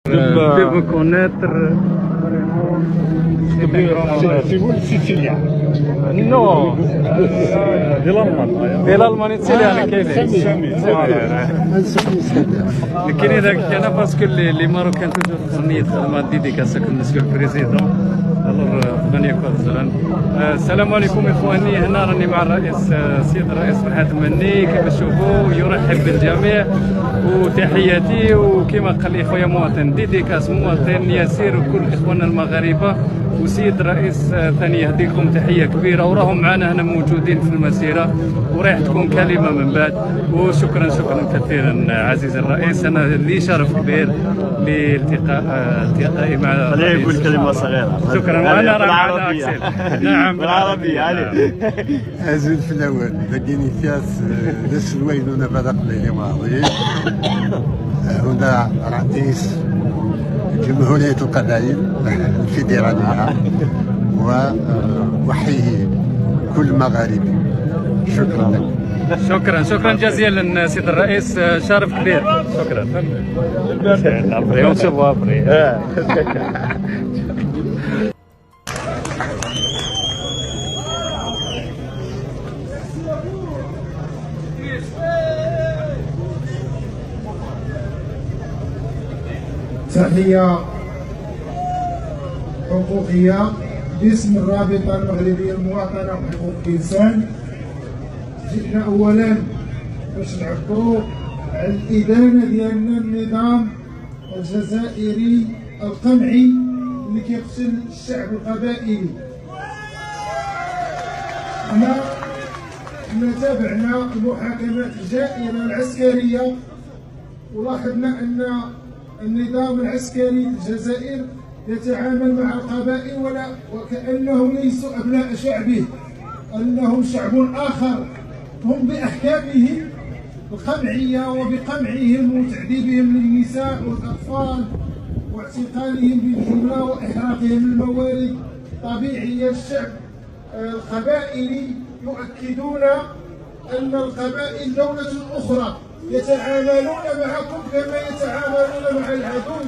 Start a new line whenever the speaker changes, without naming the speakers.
Peut vous connaître
C'est vous le Sicilien?
Non,
بالألمان
ديال الالماني تسالي كاينين كاين داك انا باسكو لي ماروكان توجور خصني خدمه ديديكاسا كمسيو البريزيدون الوغ غني كوزران. السلام عليكم اخواني، هنا راني مع الرئيس السيد الرئيس فرحات المني كما تشوفوا يرحب بالجميع وتحياتي، وكما قال لي خويا مواطن ديديكاس مواطن يسير وكل اخواننا المغاربه، وسيد الرئيس ثاني يهديكم تحيه كبيره، وراهم معنا هنا موجودين في المسيره ورايح تكون كلمه من بعد. وشكرا كثيرا عزيزي الرئيس، انا لي شرف كبير لالتقائي مع
خليني نقول كلمه صغيره.
شكرا. وانا
بالعربيه.
نعم
بالعربيه علي.
أزول في الأول بديني فياس نفس الويلون بدق اليوم عظيم. هنا رئيس جمهورية القبائل الفيدرالية وأحيي كل مغاربي. شكرا لك.
شكرا جزيلا سيد الرئيس، شرف كبير. شكرا.
تحية حقوقية باسم الرابطة المغربية المواطنة وحقوق الإنسان. جئنا أولا باش نعبروا على الإدانة ديالنا النظام الجزائري القمعي اللي كيقتل الشعب القبائلي. حنا تابعنا المحاكمات الجائرة العسكرية ولاحظنا أن النظام العسكري في الجزائر يتعامل مع القبائل وكأنهم ليسوا أبناء شعبه، أنهم شعب آخر، هم بأحكامهم القمعية وبقمعهم وتعذيبهم للنساء والأطفال واعتقالهم بالجملة وإحراقهم الموارد الطبيعية. الشعب القبائلي يؤكدون أن القبائل دولة أخرى، يتعاملون معكم كما يتعاملون مع العدو.